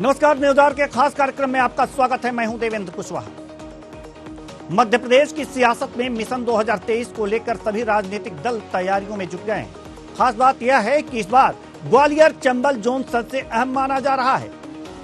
नमस्कार, न्यूज़ के खास कार्यक्रम में आपका स्वागत है। मैं हूं देवेंद्र कुशवाहा। मध्य प्रदेश की सियासत में मिशन 2023 को लेकर सभी राजनीतिक दल तैयारियों में जुट गए हैं। खास बात यह है कि इस बार ग्वालियर चंबल जोन सबसे अहम माना जा रहा है।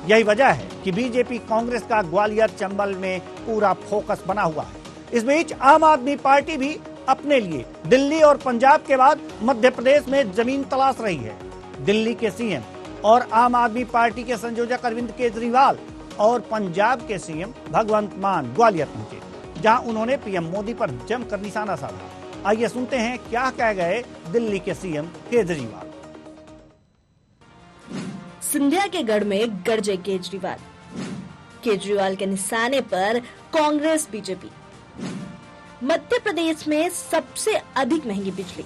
यही वजह है कि बीजेपी कांग्रेस का ग्वालियर चंबल में पूरा फोकस बना हुआ है। इस बीच आम आदमी पार्टी भी अपने लिए दिल्ली और पंजाब के बाद मध्य प्रदेश में जमीन तलाश रही है। दिल्ली के सीएम और आम आदमी पार्टी के संयोजक अरविंद केजरीवाल और पंजाब के सीएम भगवंत मान ग्वालियर पहुंचे, जहां उन्होंने पीएम मोदी पर जमकर निशाना साधा। आइए सुनते हैं क्या कह गए दिल्ली के सीएम केजरीवाल। सिंधिया के गढ़ में गरजे केजरीवाल। केजरीवाल के निशाने पर कांग्रेस बीजेपी। मध्य प्रदेश में सबसे अधिक महंगी बिजली।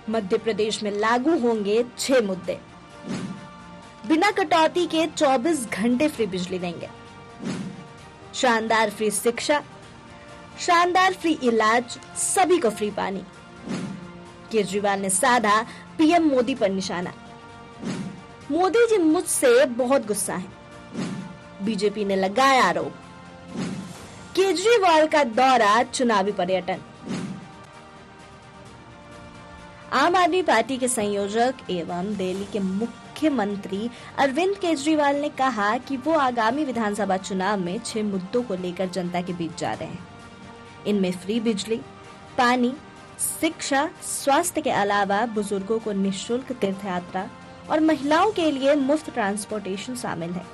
मध्य प्रदेश में लागू होंगे 6 मुद्दे। बिना कटौती के 24 घंटे फ्री बिजली देंगे। शानदार फ्री शिक्षा, शानदार फ्री इलाज, सभी को फ्री पानी। केजरीवाल ने साधा पीएम मोदी पर निशाना। मोदी जी मुझसे बहुत गुस्सा हैं। बीजेपी ने लगाया आरोप। केजरीवाल का दौरा चुनावी पर्यटन। आम आदमी पार्टी के संयोजक एवं दिल्ली के मुख्यमंत्री अरविंद केजरीवाल ने कहा कि वो आगामी विधानसभा चुनाव में 6 मुद्दों को लेकर जनता के बीच जा रहे हैं। इनमें फ्री बिजली, पानी, शिक्षा, स्वास्थ्य के अलावा बुजुर्गों को निःशुल्क तीर्थ यात्रा और महिलाओं के लिए मुफ्त ट्रांसपोर्टेशन शामिल है।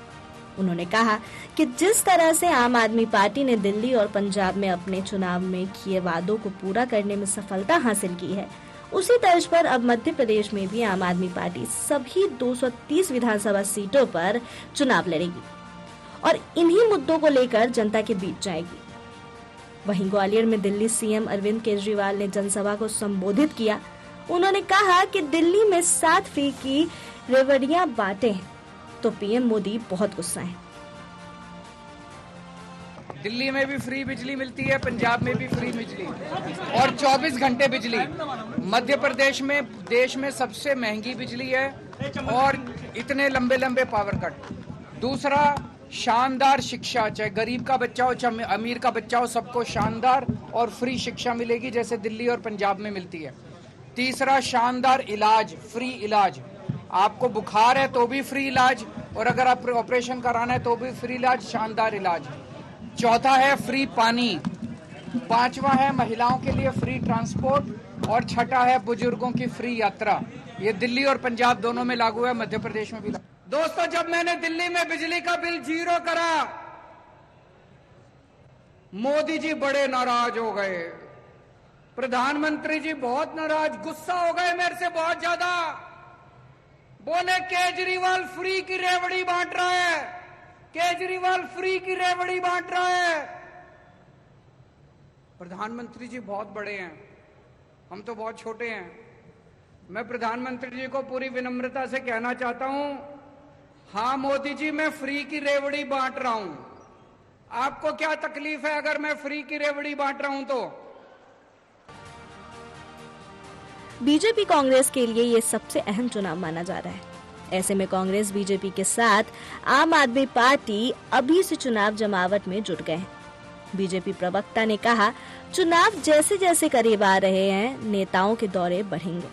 उन्होंने कहा कि जिस तरह से आम आदमी पार्टी ने दिल्ली और पंजाब में अपने चुनाव में किए वादों को पूरा करने में सफलता हासिल की है, उसी तर्ज पर अब मध्य प्रदेश में भी आम आदमी पार्टी सभी 230 विधानसभा सीटों पर चुनाव लड़ेगी और इन्हीं मुद्दों को लेकर जनता के बीच जाएगी। वहीं ग्वालियर में दिल्ली सीएम अरविंद केजरीवाल ने जनसभा को संबोधित किया। उन्होंने कहा कि दिल्ली में 7 फ्री की रेवड़ियां बांटे हैं तो पीएम मोदी बहुत गुस्सा है। दिल्ली में भी फ्री बिजली मिलती है, पंजाब में भी फ्री बिजली और 24 घंटे बिजली। मध्य प्रदेश में देश में सबसे महंगी बिजली है और इतने लंबे लंबे पावर कट। दूसरा, शानदार शिक्षा, चाहे गरीब का बच्चा हो चाहे अमीर का बच्चा हो, सबको शानदार और फ्री शिक्षा मिलेगी जैसे दिल्ली और पंजाब में मिलती है। तीसरा, शानदार इलाज, फ्री इलाज। आपको बुखार है तो भी फ्री इलाज और अगर आप ऑपरेशन कराना है तो भी फ्री इलाज, शानदार इलाज। चौथा है फ्री पानी। 5वां है महिलाओं के लिए फ्री ट्रांसपोर्ट और छठा है बुजुर्गों की फ्री यात्रा। ये दिल्ली और पंजाब दोनों में लागू है, मध्य प्रदेश में भी लागू। दोस्तों, जब मैंने दिल्ली में बिजली का बिल 0 करा, मोदी जी बड़े नाराज हो गए, प्रधानमंत्री जी बहुत नाराज, गुस्सा हो गए मेरे से बहुत ज्यादा। बोले केजरीवाल फ्री की रेवड़ी बांट रहा है, केजरीवाल फ्री की रेवड़ी बांट रहा है। प्रधानमंत्री जी बहुत बड़े हैं, हम तो बहुत छोटे हैं। मैं प्रधानमंत्री जी को पूरी विनम्रता से कहना चाहता हूं, हां मोदी जी, मैं फ्री की रेवड़ी बांट रहा हूं। आपको क्या तकलीफ है अगर मैं फ्री की रेवड़ी बांट रहा हूं तो? बीजेपी कांग्रेस के लिए ये सबसे अहम चुनाव माना जा रहा है। ऐसे में कांग्रेस बीजेपी के साथ आम आदमी पार्टी अभी से चुनाव जमावट में जुट गए हैं। बीजेपी प्रवक्ता ने कहा, चुनाव जैसे जैसे करीब आ रहे हैं, नेताओं के दौरे बढ़ेंगे।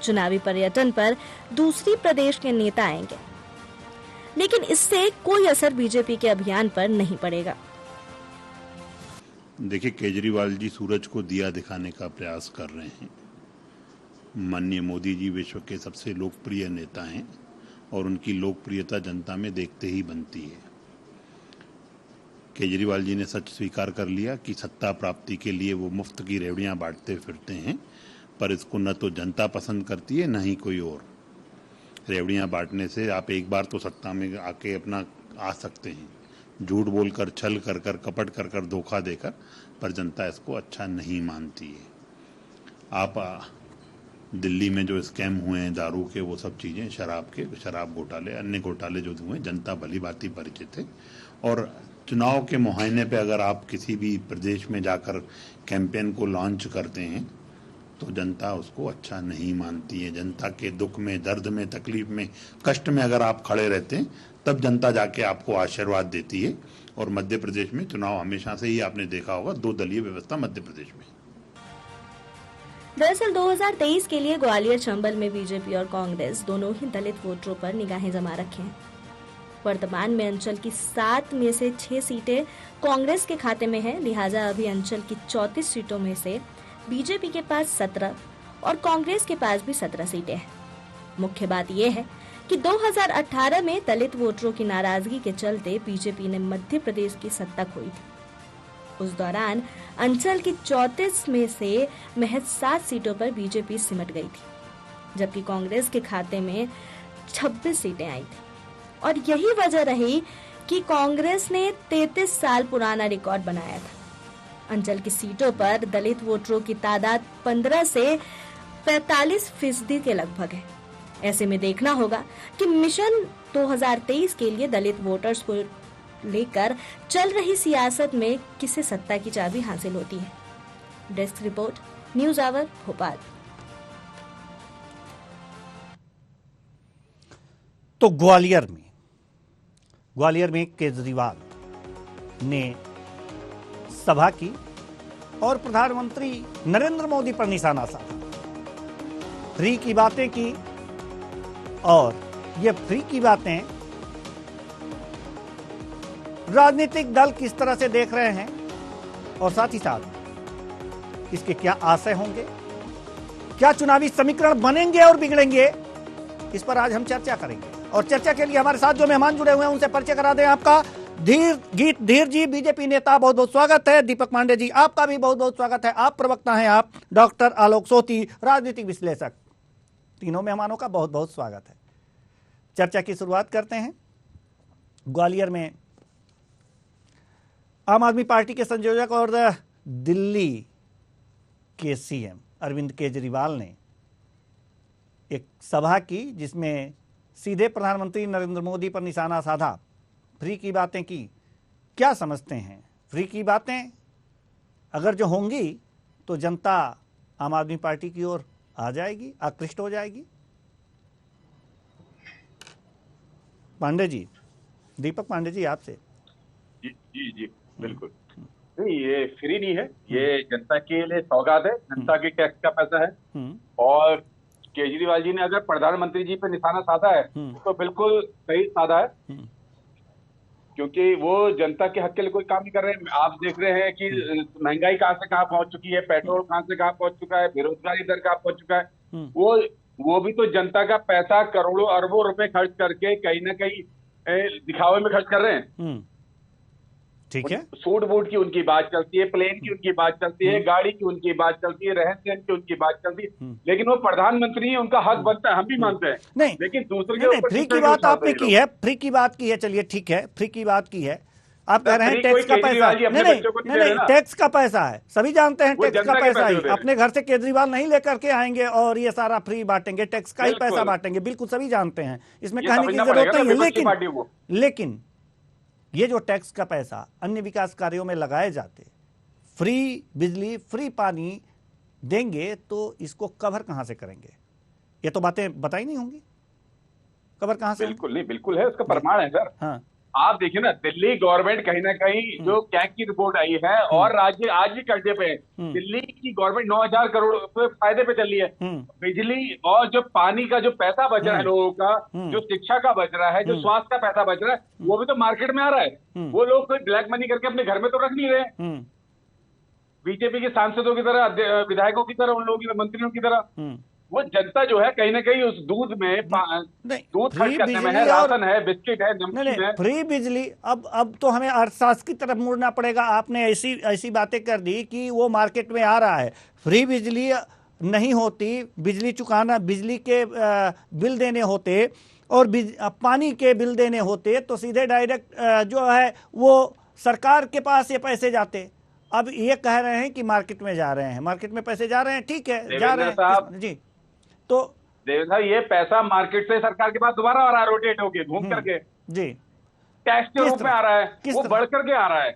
चुनावी पर्यटन पर दूसरी प्रदेश के नेता आएंगे, लेकिन इससे कोई असर बीजेपी के अभियान पर नहीं पड़ेगा। देखिए, केजरीवाल जी सूरज को दिया दिखाने का प्रयास कर रहे हैं। माननीय मोदी जी विश्व के सबसे लोकप्रिय नेता हैं और उनकी लोकप्रियता जनता में देखते ही बनती है। केजरीवाल जी ने सच स्वीकार कर लिया कि सत्ता प्राप्ति के लिए वो मुफ्त की रेवड़ियां बांटते फिरते हैं, पर इसको न तो जनता पसंद करती है न ही कोई और। रेवड़ियां बांटने से आप एक बार तो सत्ता में आके अपना आ सकते हैं, झूठ बोलकर, छल कर कर, कपट कर कर, धोखा देकर, पर जनता इसको अच्छा नहीं मानती है। आप दिल्ली में जो स्कैम हुए हैं दारू के, वो सब चीज़ें, शराब घोटाले, अन्य घोटाले जो हुए, जनता भली भांति परिचित है। और चुनाव के मुहायने पे अगर आप किसी भी प्रदेश में जाकर कैंपेन को लॉन्च करते हैं तो जनता उसको अच्छा नहीं मानती है। जनता के दुख में, दर्द में, तकलीफ में, कष्ट में अगर आप खड़े रहते हैं तब जनता जाके आपको आशीर्वाद देती है। और मध्य प्रदेश में चुनाव हमेशा से ही आपने देखा होगा, 2 दलीय व्यवस्था मध्य प्रदेश में। दरअसल 2023 के लिए ग्वालियर चंबल में बीजेपी और कांग्रेस दोनों ही दलित वोटरों पर निगाहें जमा रखे हैं। वर्तमान में अंचल की 7 में से 6 सीटें कांग्रेस के खाते में है, लिहाजा अभी अंचल की 34 सीटों में से बीजेपी के पास 17 और कांग्रेस के पास भी 17 सीटें हैं। मुख्य बात यह है कि 2018 में दलित वोटरों की नाराजगी के चलते बीजेपी ने मध्य प्रदेश की सत्ता खोई थी। उस दौरान अंचल की 34 में से महज 7 सीटों पर बीजेपी सिमट गई थी, जबकि कांग्रेस के खाते में 26 सीटें आई थी। और यही वजह रही कि कांग्रेस ने 33 साल पुराना रिकॉर्ड बनाया था। अंचल की सीटों पर दलित वोटरों की तादाद 15 से 45% के लगभग है। ऐसे में देखना होगा कि मिशन 2023 के लिए दलित वोटर्स को लेकर चल रही सियासत में किसे सत्ता की चाबी हासिल होती है। Desk report, news hour, Bhopal. तो ग्वालियर में केजरीवाल ने सभा की और प्रधानमंत्री नरेंद्र मोदी पर निशाना साधा, फ्री की बातें की। और ये फ्री की बातें राजनीतिक दल किस तरह से देख रहे हैं और साथ ही साथ इसके क्या आशय होंगे, क्या चुनावी समीकरण बनेंगे और बिगड़ेंगे, इस पर आज हम चर्चा करेंगे। और चर्चा के लिए हमारे साथ जो मेहमान जुड़े हुए हैं उनसे परिचय करा दें। आपका धीर जी, बीजेपी नेता, बहुत बहुत स्वागत है। दीपक पांडे जी, आपका भी बहुत बहुत स्वागत है। आप प्रवक्ता हैं। आप डॉक्टर आलोक सोती, राजनीतिक विश्लेषक। तीनों मेहमानों का बहुत बहुत स्वागत है। चर्चा की शुरुआत करते हैं। ग्वालियर में आम आदमी पार्टी के संयोजक और दिल्ली के सीएम अरविंद केजरीवाल ने एक सभा की जिसमें सीधे प्रधानमंत्री नरेंद्र मोदी पर निशाना साधा, फ्री की बातें की। क्या समझते हैं, फ्री की बातें अगर जो होंगी तो जनता आम आदमी पार्टी की ओर आ जाएगी, आकृष्ट हो जाएगी? पांडे जी, दीपक पांडे जी, आपसे। जी बिल्कुल नहीं, ये फ्री नहीं है, ये जनता के लिए सौगात है, जनता के टैक्स का पैसा है। और केजरीवाल जी ने अगर प्रधानमंत्री जी पे निशाना साधा है तो बिल्कुल सही साधा है, क्योंकि वो जनता के हक के लिए कोई काम नहीं कर रहे हैं। आप देख रहे हैं कि महंगाई कहां से कहां पहुंच चुकी है, पेट्रोल कहां से कहां पहुंच चुका है, बेरोजगारी दर कहां पहुंच चुका है। वो भी तो जनता का पैसा करोड़ों अरबों रुपए खर्च करके कहीं ना कहीं दिखावे में खर्च कर रहे हैं। ठीक है, सूट बूट की उनकी बात चलती है, प्लेन की उनकी बात चलती है, गाड़ी की उनकी बात चलती है, रहन सहन की उनकी बात चलती है, लेकिन वो प्रधानमंत्री है, उनका हक बनता है, हम भी मानते हैं। नहीं, लेकिन दूसरे नहीं, फ्री की बात आपने की है, फ्री की बात की है, चलिए ठीक है, फ्री की बात की है। आप कह रहे हैं टैक्स का पैसा, नहीं, टैक्स का पैसा है, सभी जानते हैं टैक्स का पैसा ही। अपने घर से केजरीवाल नहीं लेकर के आएंगे और ये सारा फ्री बांटेंगे, टैक्स का ही पैसा बांटेंगे, बिल्कुल सभी जानते हैं, इसमें कहने की जरूरत नहीं है। लेकिन ये जो टैक्स का पैसा अन्य विकास कार्यों में लगाए जाते, फ्री बिजली, फ्री पानी देंगे, तो इसको कवर कहां से करेंगे? ये तो बातें बताई नहीं होंगी, कवर कहां से? बिल्कुल नहीं, बिल्कुल है, उसका प्रमाण है सर। हाँ, आप देखिए ना, दिल्ली गवर्नमेंट कहीं ना कहीं जो कैग की रिपोर्ट आई है और राज्य आज भी कर्जे पे है। दिल्ली की गवर्नमेंट 9,000 करोड़ रुपए फायदे पे चल रही है। बिजली और जो पानी का जो पैसा बच रहा है लोगों का, जो शिक्षा का बच रहा है, जो स्वास्थ्य का पैसा बच रहा है, वो भी तो मार्केट में आ रहा है। वो लोग कोई ब्लैक मनी करके अपने घर में तो रख नहीं रहे, बीजेपी के सांसदों की तरह, विधायकों की तरह, उन लोगों की, मंत्रियों की तरह। वो जनता जो है कहीं ना कहीं उस दूध में, दूध खर्च करने में है, राशन है, बिस्किट है, नमकीन है। फ्री बिजली, अब तो हमें अर्थशास्त्र की तरफ मुड़ना पड़ेगा। आपने ऐसी बातें कर दी कि वो मार्केट में आ रहा है। फ्री बिजली नहीं होती, बिजली चुकाना, बिजली के बिल देने होते और पानी के बिल देने होते, तो सीधे डायरेक्ट जो है वो सरकार के पास ये पैसे जाते। अब ये कह रहे हैं कि मार्केट में जा रहे हैं, मार्केट में पैसे जा रहे हैं, ठीक है, जा रहे हैं जी। तो देवेंद्र साहब, ये पैसा मार्केट से सरकार के पास दोबारा आ रहा है, रोटेट होके, घूम करके जी, टैक्स के रूप में आ रहा है, वो बढ़ करके आ रहा है।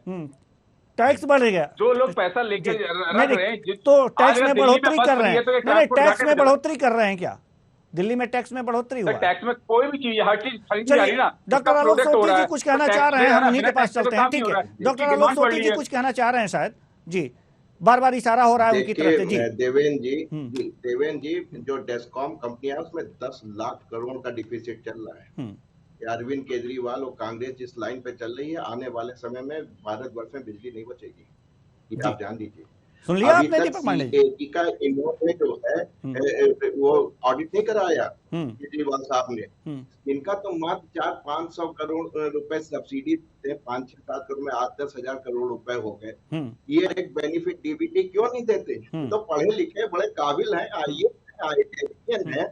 टैक्स बढ़ेगा, जो लोग पैसा लेके रख रहे हैं तो टैक्स अगर में दिल्ली बढ़ोतरी बस कर रहे फ्री हैं, है तो ये नहीं ट्रांसपोर्ट टैक्स में घाटे बढ़ोतरी कर रहे हैं क्या? दिल्ली में टैक्स में बढ़ोतरी हुआ है। टैक्स में कोई भी चीज, हर चीज खरीदी जा रही चलिए है ना, डॉक्टर उसका आलोक प्रोडक्ट हो सोती रहा जी है कुछ तो कहना चाह टैक्स रहे हैं, हम देना, उन्हीं के बिना पास टैक्स के तो चलते हैं। काम नहीं ठीक हो है, रहा है। डॉक्टर इसकी आलोक डिमांड बढ़ सोती रही जी है। कुछ कहना चाह रहे हैं शायद जी, बार बार इशारा हो रहा है उनकी तरफ से जी। देवेंद्र जी, जो डेस्कॉम कंपनियां है उसमें 10 लाख करोड़ का डिफिसिट चल रहा है। अरविंद केजरीवाल और कांग्रेस जिस लाइन पे चल रही है, आने वाले समय में भारतवर्ष में बिजली नहीं बचेगी, ये आप ध्यान दीजिए। सुन लिया अभी आपने तक दीपक पांडे जी? सीएजी का इन्होंने जो है वो ऑडिट नहीं कराया केजरीवाल साहब ने। इनका तो मात्र 400-500 करोड़ रुपए सब्सिडी थे, 5-6-7 करोड़ में 8-10 हजार करोड़ रुपए हो गए। ये एक बेनिफिट डीबीटी क्यों नहीं देते? तो पढ़े लिखे बड़े काबिल हैं, IAS है,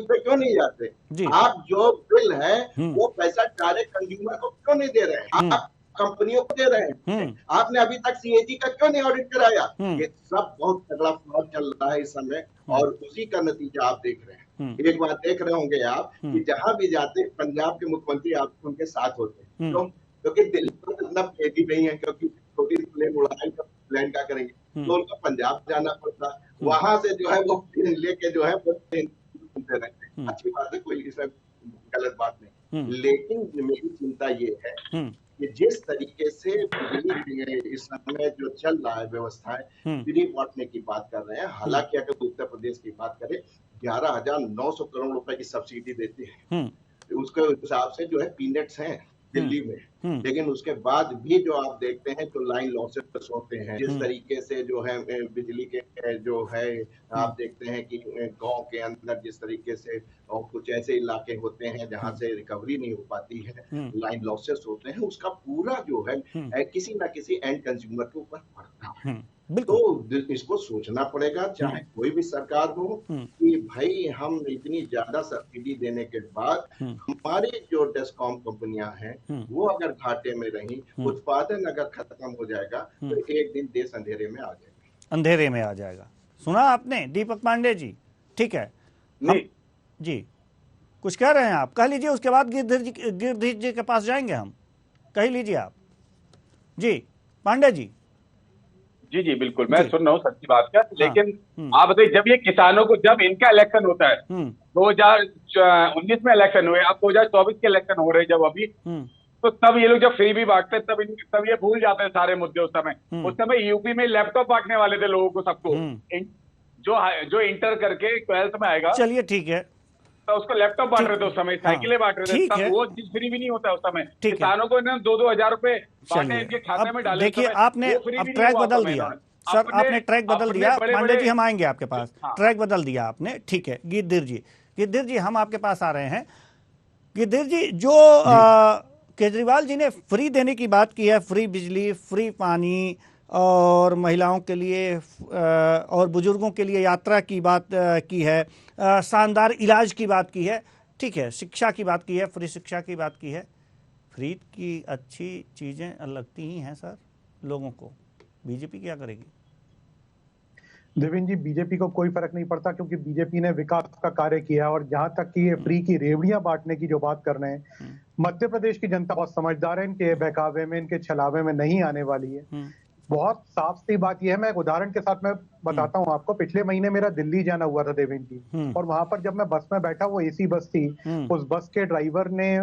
पे क्यों नहीं जाते? आप जो बिल है वो पैसा डायरेक्ट कंज्यूमर को क्यों नहीं दे रहे हैं? आप कंपनियों को दे रहे हैं। आपने अभी तक सीएजी का क्यों नहीं ऑडिट कराया? ये सब बहुत तगड़ा फ्रॉड चल रहा है इस समय, और उसी का नतीजा आप देख रहे हैं। एक बात देख रहे होंगे आप कि जहां भी जाते पंजाब के मुख्यमंत्री आप उनके साथ होते हैं, क्योंकि दिल्ली में इतना फेरी नहीं है, क्योंकि छोटी प्लेन उड़ाएंगे तो प्लेन क्या करेंगे, तो उनको पंजाब जाना पड़ता, वहां से जो है वो प्लेन लेके जो है वो प्लेन घूमते रहते हैं। अच्छी बात है, कोई इसमें गलत बात नहीं, लेकिन मेरी चिंता ये है कि जिस तरीके से इस समय जो चल रहा है व्यवस्थाएं, फ्री बांटने की बात कर रहे हैं। हालांकि अगर उत्तर प्रदेश की बात करें, 11,900 करोड़ रुपए की सब्सिडी देते हैं, उसके हिसाब से जो है पीनट्स हैं दिल्ली में, लेकिन उसके बाद भी जो आप देखते हैं तो लाइन लॉसेस होते हैं। जिस तरीके से जो है बिजली के जो है आप देखते हैं कि गांव के अंदर जिस तरीके से, और कुछ ऐसे इलाके होते हैं जहां से रिकवरी नहीं हो पाती है, लाइन लॉसेस होते हैं, उसका पूरा जो है किसी ना किसी एंड कंज्यूमर के ऊपर पड़ता है। तो इसको सोचना पड़ेगा, चाहे कोई भी सरकार हो, कि भाई हम इतनी ज्यादा सब्सिडी देने के बाद हमारी जो डेस्कॉम कंपनियां हैं वो अगर घाटे में रही, उत्पादन अगर खत्म हो जाएगा तो एक दिन देश अंधेरे में आ जाएगा। अंधेरे में आ जाएगा। सुना आपने दीपक पांडे जी? ठीक है जी, कुछ कह रहे हैं आप? कह लीजिए, उसके बाद गिरधीर जी के पास जाएंगे हम। कह लीजिए आप जी पांडे जी। जी बिल्कुल, मैं सुन रहा हूँ सच्ची बात का, लेकिन आप बताइए, जब ये किसानों को, जब इनका इलेक्शन होता है, 2019 में इलेक्शन हुए, अब 2024 के इलेक्शन हो रहे जब अभी, तो तब ये लोग जब फ्री भी बांटते हैं, तब ये भूल जाते हैं सारे मुद्दे। उस समय यूपी में लैपटॉप बांटने वाले थे लोगों को, सबको, जो इंटर करके 12th में आएगा, चलिए ठीक है, तो उसको लैपटॉप बांट रहे थे उस समय, साइकिलें बांट रहे थे, तब वो चीज फ्री भी नहीं होता उस समय। किसानों को इन्होंने 2-2 हजार रुपए बांटे, इनके खाते में डाले। देखिए, आपने अब ट्रैक बदल दिया सर, आपने ट्रैक बदल दिया। पांडे जी, हम आएंगे आपके पास। ट्रैक बदल दिया आपने, ठीक है। गिरधीर जी हम आपके पास आ रहे हैं। गिरधीर जी, जो केजरीवाल जी ने फ्री देने की बात की है, फ्री बिजली, फ्री पानी, और महिलाओं के लिए और बुजुर्गों के लिए यात्रा की बात की है, शानदार इलाज की बात की है, ठीक है, शिक्षा की बात की है, फ्री शिक्षा की बात की है। फ्री की अच्छी चीज़ें लगती ही हैं सर लोगों को, बीजेपी क्या करेगी? देवेंद्र जी, बीजेपी को कोई फर्क नहीं पड़ता, क्योंकि बीजेपी ने विकास का कार्य किया। और जहां तक कि ये फ्री की रेवड़ियां बांटने की जो बात कर रहे हैं, मध्य प्रदेश की जनता बहुत समझदार है, इनके बहकावे में, इनके छलावे में नहीं आने वाली है। बहुत साफ सी बात यह है, मैं एक उदाहरण के साथ में बताता हूं आपको। पिछले महीने मेरा दिल्ली जाना हुआ था देवेंद्र जी, और वहां पर जब मैं बस में बैठा, वो एसी बस थी, उस बस के ड्राइवर ने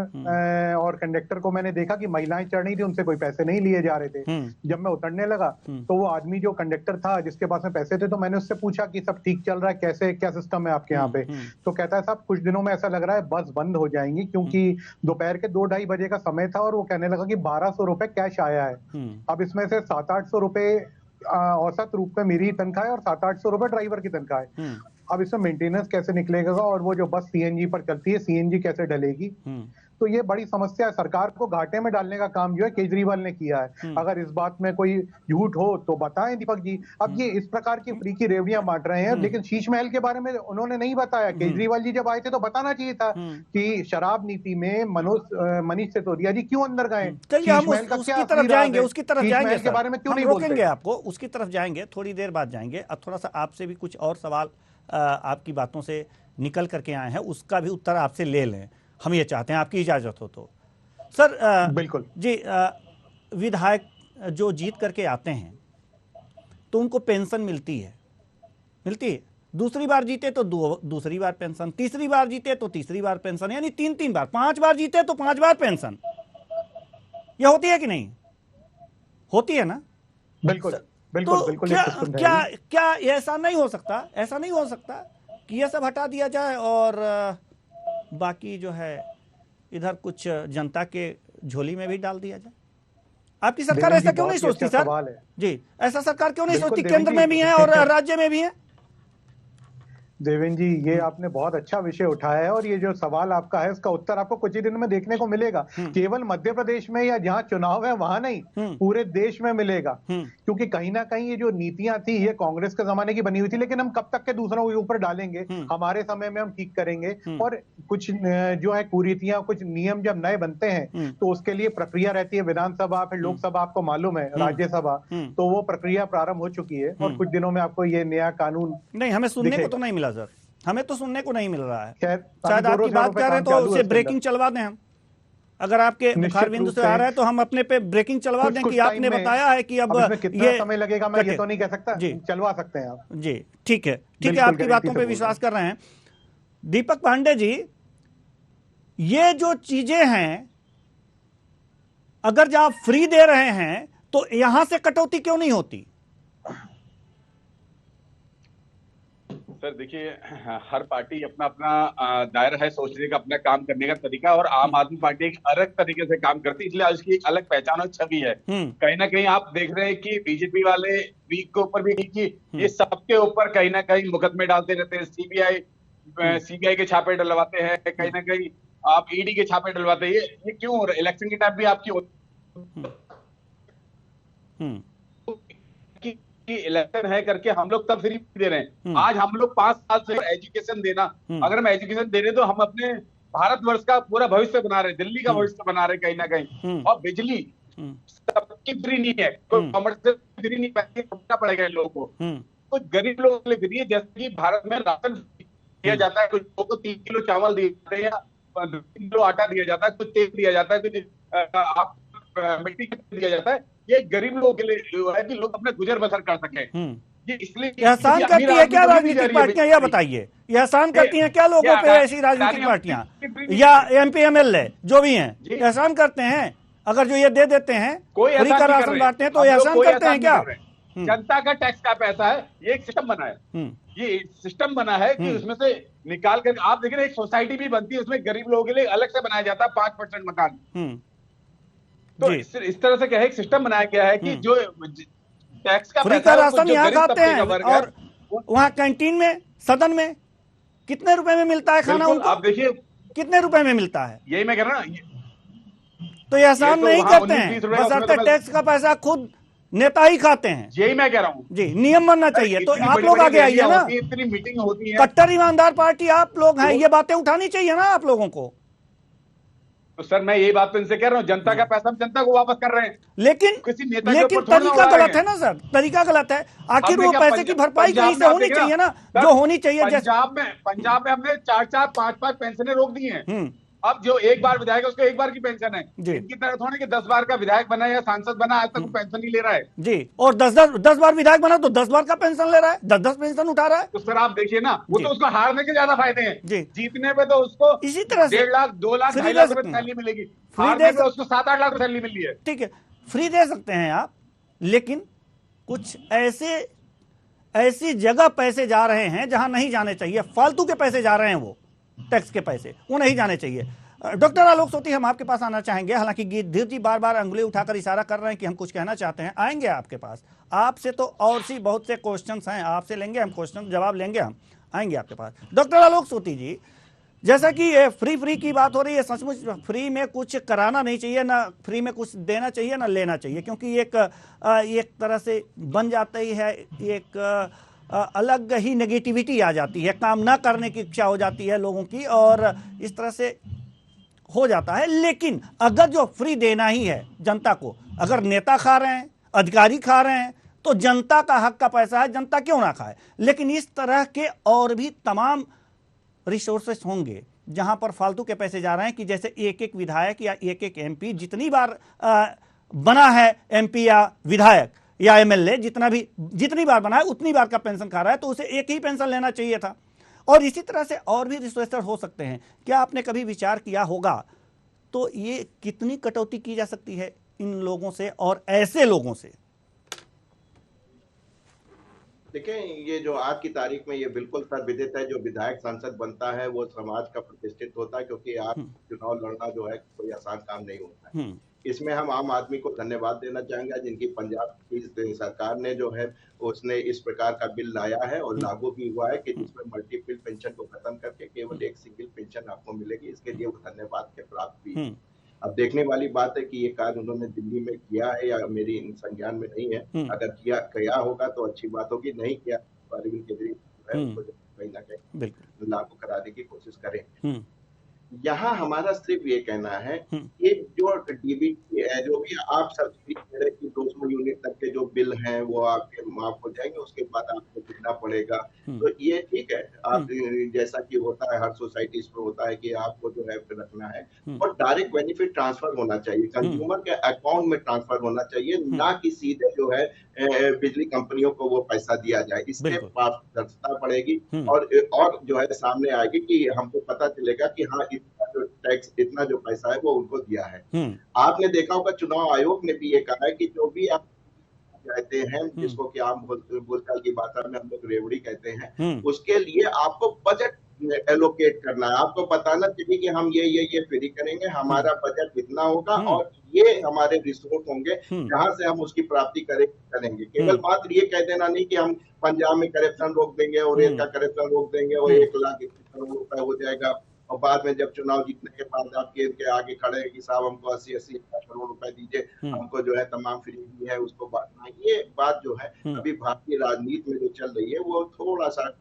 और कंडक्टर को मैंने देखा कि महिलाएं चढ़ रही थी, उनसे कोई पैसे नहीं लिए जा रहे थे। जब मैं उतरने लगा तो वो आदमी जो कंडक्टर था, जिसके पास में पैसे थे, तो मैंने उससे पूछा कि सब ठीक चल रहा है, कैसे क्या सिस्टम है आपके यहाँ पे? तो कहता है साहब, कुछ दिनों में ऐसा लग रहा है बस बंद हो जाएंगी, क्योंकि दोपहर के 2-2:30 बजे का समय था, और वो कहने लगा कि 1200 रुपए कैश आया है। अब इसमें से 700-800 रुपए औसत रूप में मेरी तनख्वाह है, और 700-800 रुपए ड्राइवर की तनख्वाह है। अब इसमें मेंटेनेंस कैसे निकलेगा, और वो जो बस सीएनजी पर चलती है, सीएनजी कैसे डलेगी? तो ये बड़ी समस्या है। सरकार को घाटे में डालने का काम जो है केजरीवाल ने किया है। अगर इस बात में कोई झूठ हो तो बताएं दीपक जी। अब ये इस प्रकार की फ्री की रेवड़ियां बांट रहे हैं, लेकिन शीश महल के बारे में उन्होंने नहीं बताया। केजरीवाल जी जब आए थे तो बताना चाहिए था कि शराब नीति में मनीष सिसोदिया जी क्यों अंदर गए। उसकी तरफ जाएंगे, उसकी तरफ जाएंगे, के बारे में क्यों नहीं रोकेंगे आपको, उसकी तरफ जाएंगे, थोड़ी देर बाद जाएंगे। अब थोड़ा सा आपसे भी कुछ और सवाल आपकी बातों से निकल करके आए हैं, उसका भी उत्तर आपसे ले लें, हम ये चाहते हैं, आपकी इजाजत हो तो। सर बिल्कुल जी, विधायक जो जीत करके आते हैं तो उनको पेंशन मिलती है, दूसरी बार जीते तो दूसरी बार पेंशन, तीसरी बार जीते तो तीसरी बार पेंशन, यानी 3 बार, 5 बार जीते तो 5 बार पेंशन। यह होती है कि नहीं? होती है ना? बिल्कुल बिल्कुल तो बिल्कुल। क्या ऐसा नहीं हो सकता कि यह सब हटा दिया जाए और बाकी जो है इधर कुछ जनता के झोली में भी डाल दिया जाए? आपकी सरकार ऐसा क्यों नहीं सोचती सर? जी, ऐसा सरकार क्यों नहीं सोचती? केंद्र में भी है और राज्य में भी है। देवेंद्र जी, ये आपने बहुत अच्छा विषय उठाया है और ये जो सवाल आपका है इसका उत्तर आपको कुछ ही दिन में देखने को मिलेगा। केवल मध्य प्रदेश में या जहां चुनाव है वहां नहीं, पूरे देश में मिलेगा। क्योंकि कहीं ना कहीं ये जो नीतियां थी ये कांग्रेस के जमाने की बनी हुई थी, लेकिन हम कब तक के दूसरों के ऊपर डालेंगे? हमारे समय में हम ठीक करेंगे। और कुछ जो है कुरीतियां, कुछ नियम जब नए बनते हैं तो उसके लिए प्रक्रिया रहती है। विधानसभा, फिर लोकसभा, आपको मालूम है राज्यशाला, तो वो प्रक्रिया प्रारंभ हो चुकी है और कुछ दिनों में आपको ये नया कानून नहीं, हमें सुनने को तो नहीं मिला सर, हमें तो सुनने को नहीं मिल रहा है। शायद आपकी बात कर रहे हैं तो उसे ब्रेकिंग चलवा दें हम। अगर आपके मुखार बिंदु से आ रहा है तो हम अपने पे ब्रेकिंग चलवा दें कि आपने बताया है कि अब कितना समय लगेगा मैं ये तो नहीं कह सकता, चलवा सकते हैं आप। जी ठीक है, आपकी बातों पे विश्वास कर रहे हैं। दीपक पांडे जी, ये जो चीजें हैं अगर जब आप फ्री दे रहे हैं तो यहां से कटौती क्यों नहीं होती? सर देखिए, हर पार्टी अपना अपना दायरा है सोचने का, अपना काम करने का तरीका, और आम आदमी पार्टी एक अलग तरीके से काम करती है, इसलिए उसकी एक अलग पहचान और छवि है। कहीं ना कहीं आप देख रहे हैं कि बीजेपी वाले वीक के ऊपर भी की ये सबके ऊपर कहीं ना कहीं मुकदमे डालते रहते हैं। सीबीआई के छापे डलवाते हैं, कहीं ना कहीं आप ईडी के छापे डलवाते हैं। ये क्यों हो रहा है? इलेक्शन के टाइम भी आपकी इलेक्शन है करके हम लोग तब फ्री दे रहे हैं। आज हम लोग 5 साल से एजुकेशन देना, अगर हम एजुकेशन दे रहे तो हम अपने भारतवर्ष का पूरा भविष्य बना रहे, दिल्ली का भविष्य बना रहे कहीं ना कहीं। और बिजली सबकी फ्री नहीं है, कोई कमर्शियल फ्री नहीं, पैसे देना पड़ेगा इन लोगों को। कुछ गरीब लोगों के लिए फ्री है, जैसे कि भारत में राशन दिया जाता है, कुछ लोगों को 3 किलो चावल दिए जाते हैं या 2 किलो आटा दिया जाता है, कुछ तेल दिया जाता है, कुछ मिट्टी दिया जाता है। ये गरीब लोगों के लिए है कि लोग अपने गुजर बसर कर सके। ये इसलिए एहसान करती है क्या राजनीतिक पार्टियां? यह बताइए, एहसान करती हैं क्या लोगों पे ऐसी राजनीतिक पार्टियां या एमपी एमएलए जो भी हैं? एहसान करते हैं? अगर जो ये दे देते हैं, फ्री का राशन बांटते हैं तो एहसान करते हैं क्या? जनता का टैक्स का पैसा है, ये एक सिस्टम बना है। ये सिस्टम बना है कि उसमें से निकाल कर आप देखिए, एक सोसाइटी भी बनती है, उसमें गरीब लोगों के लिए अलग से बनाया जाता है 5% मकान। तो इस तरह से क्या है, एक सिस्टम बनाया गया है कि जो टैक्स का फ्री का राशन यहाँ खाते हैं और वहाँ कैंटीन में, सदन में कितने रुपए में मिलता है खाना उनको? आप देखिए कितने रुपए में मिलता है। यही मैं कह रहा हूँ, तो ये एहसान नहीं करते हैं, बशर्ते टैक्स का पैसा खुद नेता ही खाते हैं। यही मैं कह रहा हूँ जी, नियम बनना चाहिए। तो आप लोग आगे आइए ना, इतनी मीटिंग होती है, कट्टर ईमानदार पार्टी आप लोग हैं, ये बातें उठानी चाहिए ना आप लोगों को। तो सर मैं यही बात तो इनसे कह रहा हूँ, जनता का पैसा हम जनता को वापस कर रहे हैं, लेकिन किसी नेता लेकिन तरीका गलत है ना सर, तरीका गलत है। आखिर वो पैसे की भरपाई कहीं से होनी चाहिए ना, जो होनी चाहिए। पंजाब में हमने 4-4, 5-5 पेंशनें रोक दी हैं। अब जो एक बार विधायक है उसको एक बार की पेंशन है। इनकी तरह थोड़ी कि 10 बार का विधायक बना या सांसद बना आज तक वो पेंशन नहीं ले रहा है जी, और 10 बार विधायक बना तो 10 बार का पेंशन ले रहा है, 10 पेंशन उठा रहा है। तो सर आप देखिए ना, वो तो उसको हारने के ज्यादा फायदे हैं जी, जीतने पे तो उसको इसी तरह से 1.5 लाख 2 लाख 2.5 लाख रुपए सैलरी मिलेगी, हारने पे उसको 7-8 लाख सैलरी मिल रही है। ठीक है, फ्री दे सकते हैं आप, लेकिन कुछ ऐसी जगह पैसे जा रहे हैं जहां नहीं जाने चाहिए, फालतू के पैसे जा रहे हैं, वो टैक्स के पैसे, वो नहीं जाने चाहिए। डॉक्टर आलोक सोती, हम आपके पास आना चाहेंगे। हालांकि गिरधीर जी बार बार अंगुली उठाकर इशारा कर रहे हैं कि हम कुछ कहना चाहते हैं, आएंगे आपके पास। आपसे तो और सी बहुत से क्वेश्चंस हैं, आपसे लेंगे हम क्वेश्चन, जवाब लेंगे, हम आएंगे आपके पास। डॉक्टर आलोक सोती जी, जैसा कि ये फ्री की बात हो रही है, सचमुच फ्री में कुछ कराना नहीं चाहिए, ना फ्री में कुछ देना चाहिए ना लेना चाहिए, क्योंकि एक तरह से बन जाता ही है, एक अलग ही नेगेटिविटी आ जाती है, काम ना करने की इच्छा हो जाती है लोगों की, और इस तरह से हो जाता है। लेकिन अगर जो फ्री देना ही है जनता को, अगर नेता खा रहे हैं, अधिकारी खा रहे हैं, तो जनता का हक का पैसा है, जनता क्यों ना खाए। लेकिन इस तरह के और भी तमाम रिसोर्सेस होंगे जहां पर फालतू के पैसे जा रहे हैं, कि जैसे एक विधायक या एक एमपी जितनी बार बना है एमपी या विधायक या एमएलए, जितनी बार बना है उतनी बार का पेंशन खा रहा है, तो उसे एक ही पेंशन लेना चाहिए था। और इसी तरह से और भी रिश्वत हो सकते हैं। क्या आपने कभी विचार किया होगा तो ये कितनी कटौती की जा सकती है इन लोगों से और ऐसे लोगों से? देखें, ये जो आज की तारीख में ये बिल्कुल सर्वविदित है, जो विधायक सांसद बनता है वो समाज का प्रतिष्ठित होता है, क्योंकि आज चुनाव लड़ना जो है कोई आसान काम नहीं होता है। इसमें हम आम आदमी को धन्यवाद देना चाहेंगे, जिनकी पंजाब की सरकार ने जो है उसने इस प्रकार का बिल लाया है और लागू भी हुआ है कि जिसमें मल्टीपल पेंशन को खत्म करके केवल एक सिंगल पेंशन आपको मिलेगी। इसके लिए वो धन्यवाद के प्राप्त भी है। अब देखने वाली बात है कि ये कार्य उन्होंने दिल्ली में किया है या मेरी संज्ञान में नहीं है। अगर किया होगा तो अच्छी बात होगी, नहीं किया तो अरविंद केजरीवाल है उसको कहीं ना कहीं लागू कराने की कोशिश करें। यहाँ हमारा सिर्फ ये कहना है कि जो डीबीटी है, जो भी आप सब्सिडी दे रहे हैं 200 यूनिट तक के जो बिल हैं वो आपके माफ हो जाएंगे, उसके बाद आपको देना पड़ेगा। तो ये ठीक है, आप जैसा कि होता है हर सोसाइटी में होता है कि आपको जो है रखना है, और डायरेक्ट बेनिफिट ट्रांसफर होना चाहिए, कंज्यूमर के अकाउंट में ट्रांसफर होना चाहिए, ना कि सीधे जो है बिजली कंपनियों को वो पैसा दिया जाए। इससे पारदर्शिता बढ़ेगी और जो है सामने आएगी कि हमको पता चलेगा कि हाँ इतना जो टैक्स, इतना जो पैसा है वो उनको दिया है। आपने देखा होगा चुनाव आयोग ने भी ये कहा है कि जो भी आप कहते हैं, जिसको कि आम भूतकाल की भाषा में हम लोग रेवड़ी कहते हैं, उसके लिए आपको बजट एलोकेट करना है। आपको बताना चाहिए कि हम ये फ्री करेंगे, हमारा बजट इतना होगा और ये हमारे रिसोर्स होंगे जहां से हम उसकी प्राप्ति करेंगे। केवल मात्र ये कह देना नहीं कि हम पंजाब में करप्शन रोक देंगे और इसका करप्शन रोक देंगे और 1 लाख करोड़ रुपए हो जाएगा, और बाद में जब चुनाव जीतने के बाद आप के आगे खड़े हैं कि साहब हमको 80-80 करोड़ रुपए दीजिए, हमको जो है तमाम फ्री भी है उसको बांटना। ये बात जो है अभी भारतीय राजनीति में जो चल रही है वो थोड़ा सा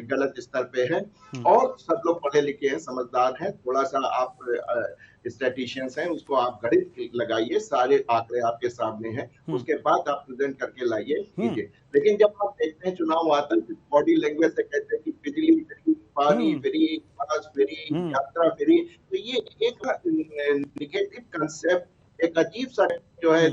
गलत स्तर पे है। और सब लोग पढ़े लिखे हैं, समझदार हैं, थोड़ा सा आप स्टैटिशियंस हैं, उसको आप गणित लगाइए, सारे आंकड़े आपके सामने हैं, उसके बाद आप प्रेजेंट करके लाइए, कीजिए। लेकिन जब आप देखते हैं चुनाव आता है, बॉडी लैंग्वेज से कहते हैं कि बिजली फ्री, पानी फ्री, बस फ्री, यात्रा फ्री, तो ये एक निगेटिव कंसेप्ट, एक अजीब सा जो है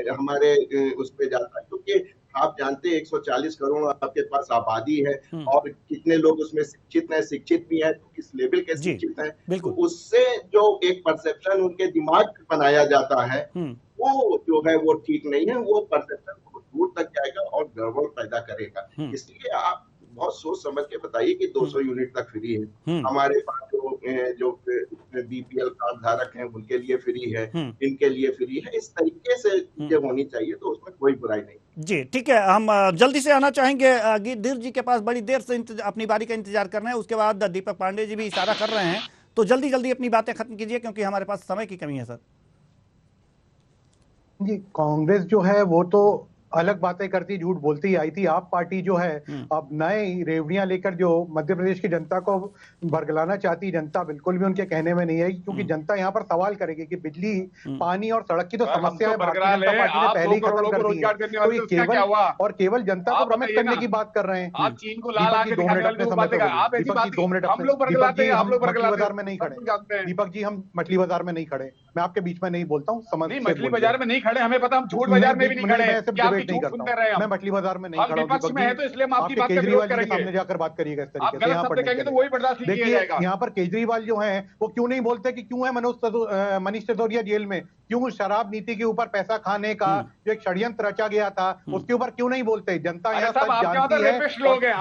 हमारे उस पे जाता है, क्योंकि आप जानते हैं 140 करोड़ आपके पास आबादी है और कितने लोग उसमें शिक्षित हैं, शिक्षित भी हैं तो किस लेवल के शिक्षित हैं, तो उससे जो एक परसेप्शन उनके दिमाग में बनाया जाता है वो जो है वो ठीक नहीं है। वो परसेप्शन बहुत दूर तक जाएगा और गड़बड़ पैदा करेगा। इसलिए आप बहुत सोच समझ के बताइए कि 200 यूनिट तक फ्री है, हमारे पास जो बीपीएल कार्ड धारक हैं उनके लिए फ्री है, इनके लिए फ्री है। इस तरीके से चीजें होनी चाहिए, तो उसमें कोई बुराई नहीं। जी ठीक है, हम जल्दी से आना चाहेंगे गिरधर जी के पास, बड़ी देर से अपनी बारी का इंतजार कर रहे हैं, उसके बाद दीपक पांडे जी भी इशारा कर रहे हैं, तो जल्दी जल्दी अपनी बातें खत्म कीजिए क्योंकि हमारे पास समय की कमी है। सर जी, कांग्रेस जो है वो तो अलग बातें करती, झूठ बोलती आई थी। आप पार्टी जो है अब नए रेवड़ियां लेकर जो मध्य प्रदेश की जनता को बरगलाना चाहती, जनता बिल्कुल भी उनके कहने में नहीं है, क्योंकि जनता यहाँ पर सवाल करेगी कि बिजली, पानी और सड़क की तो समस्या है, भारतीय जनता पार्टी ने पहले ही खत्म कर दी है। तो ये केवल और केवल जनता को भ्रमित करने की बात कर रहे हैं। आप चीन को लाल आंखें दिखाने वाले लोग बातें कर रहे हैं। दीपक जी 2 मिनट, हम लोग बरगलाते हैं, आप लोग मछली बाजार में नहीं खड़े। दीपक जी, हम मछली बाजार में नहीं खड़े, मैं आपके बीच में नहीं बोलता हूँ। मछली बाजार में नहीं खड़े, हमें पता, हम झूठ बाजार में भी नहीं खड़े, मैं मछली बाजार में नहीं खड़ा हूं। विपक्ष में है तो इसलिए हम आपकी बात का केजरीवाल विरोध के करेंगे। सामने जाकर बात करिएगा इस तरीके से। यहाँ पर कहेंगे तो वही बर्दाश्त नहीं किया जाएगा। यहाँ पर केजरीवाल जो हैं वो क्यों नहीं बोलते कि क्यों है मनीष सिसोदिया जेल में, क्यों शराब नीति के ऊपर पैसा खाने का जो एक षड्यंत्र रचा गया था उसके ऊपर क्यों नहीं बोलते? जनता यहाँ सच जानती है,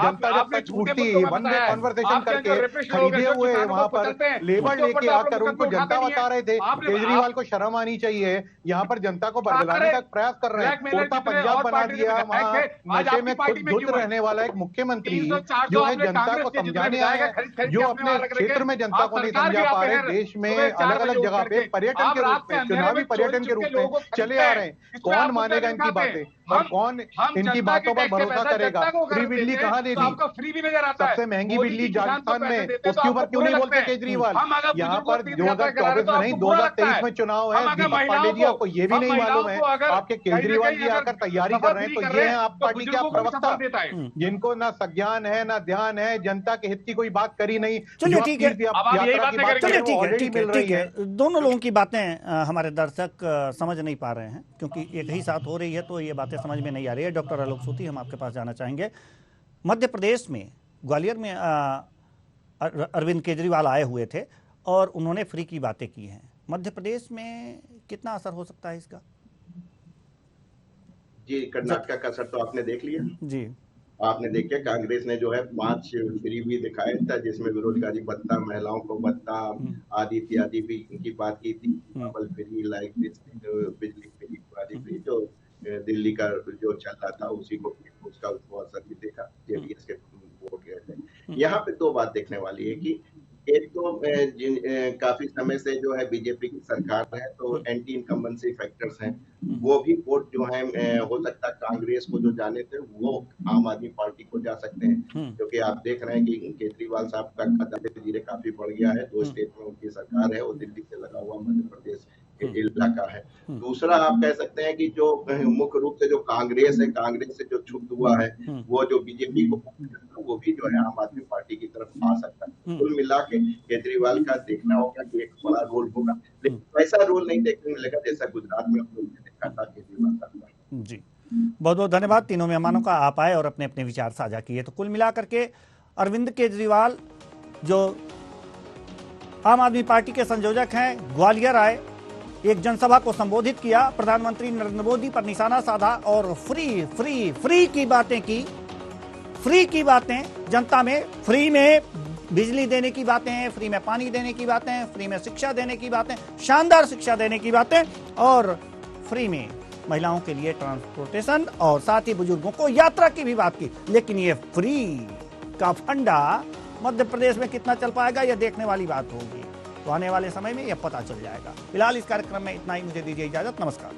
जनता जब सच पूछती है, वन वे कॉन्वर्सेशन करके खरीदे हुए वहां पर लेबर लेके आकर उनको जनता बता रहे थे। केजरीवाल को शर्म आनी चाहिए, यहाँ पर जनता को बरगलाने का प्रयास कर रहे हैं। कोटा पंजाब बना दिया, वहाँ नशे में खुद धुत रहने वाला एक मुख्यमंत्री जो है जनता को समझाने आया है, जो अपने क्षेत्र में जनता को नहीं समझा पा रहे, देश में अलग अलग जगह पे पर्यटन के रूप में, चुनावी पर्यटन के रूप में चले आ रहे हैं। कौन मानेगा इनकी बातें और कौन इनकी बातों पर भरोसा करेगा? फ्री बिजली कहाँ दे दी? सबसे महंगी बिजली राजस्थान में, उसके ऊपर क्यों नहीं बोलते केजरीवाल? यहाँ पर 2024 में नहीं 2023 प्रदेश में चुनाव है, दीपक पांडे जी आपको ये भी नहीं मालूम है, आपके केजरीवाल जी आकर तैयारी कर रहे हैं, तो ये हैं आप पार्टी के प्रवक्ता जिनको ना संज्ञान है ना ध्यान है, जनता के हित की कोई बात करी नहीं। चलिए ठीक है, ठीक है, दोनों लोगों की बातें हमारे दर्शक समझ नहीं पा रहे हैं क्योंकि एक ही साथ हो रही है, तो ये बातें समझ में नहीं आ रही है। डॉक्टर आलोक सूती, हम आपके पास जाना चाहेंगे। मध्य प्रदेश में ग्वालियर में अरविंद केजरीवाल आए हुए थे और उन्होंने फ्री की बातें की हैं। मध्य प्रदेश में कितना असर हो सकता है इसका? जी, कर्नाटक का असर तो आपने देख लिया जी। आपने देखा कांग्रेस ने जो है 5 फ्री भी दिखाया था, जिसमें बेरोजगारी भत्ता, महिलाओं को भत्ता आदि इत्यादि भी की बात की थी। डबल फ्री, लाइक बिजली फ्री आदि फ्री, जो दिल्ली का जो चल रहा था उसी को उसका असर भी देखा। जेडीएस के वोट गए थे। यहाँ पे 2 बात देखने वाली है कि एक तो काफी समय से जो है बीजेपी की सरकार है, तो एंटी इनकम्बेंसी फैक्टर्स हैं, वो भी वोट जो है हो सकता है कांग्रेस को जो जाने थे वो आम आदमी पार्टी को जा सकते हैं, क्योंकि आप देख रहे हैं कि केजरीवाल साहब का कदम धीरे काफी बढ़ गया है। 2 स्टेट में उनकी सरकार है, वो दिल्ली से लगा हुआ मध्य प्रदेश इलाका है। दूसरा आप कह सकते हैं कि जो मुख्य रूप से जो कांग्रेस है, कांग्रेस से जो छुट हुआ है, वो जो बीजेपी को वो भी जो है आम आदमी पार्टी की तरफ आ सकता है। कुल मिला के केजरीवाल का देखना होगा कि एक बड़ा रोल होगा, लेकिन वैसा रोल नहीं देखने मिलेगा जैसा गुजरात में हम लोग ने देखा था केजरीवाल का। जी, बहुत बहुत धन्यवाद तीनों मेहमानों का, आप आए और अपने अपने विचार साझा किए। तो कुल मिलाकर के अरविंद केजरीवाल जो आम आदमी पार्टी के संयोजक हैं, ग्वालियर आए, एक जनसभा को संबोधित किया, प्रधानमंत्री नरेंद्र मोदी पर निशाना साधा और फ्री फ्री फ्री की बातें की। फ्री की बातें, जनता में फ्री में बिजली देने की बातें, फ्री में पानी देने की बातें, फ्री में शिक्षा देने की बातें, शानदार शिक्षा देने की बातें, और फ्री में महिलाओं के लिए ट्रांसपोर्टेशन और साथ ही बुजुर्गों को यात्रा की भी बात की। लेकिन ये फ्री का फंडा मध्य प्रदेश में कितना चल पाएगा, यह देखने वाली बात होगी। तो आने वाले समय में यह पता चल जाएगा। फिलहाल इस कार्यक्रम में इतना ही, मुझे दीजिए इजाजत, नमस्कार।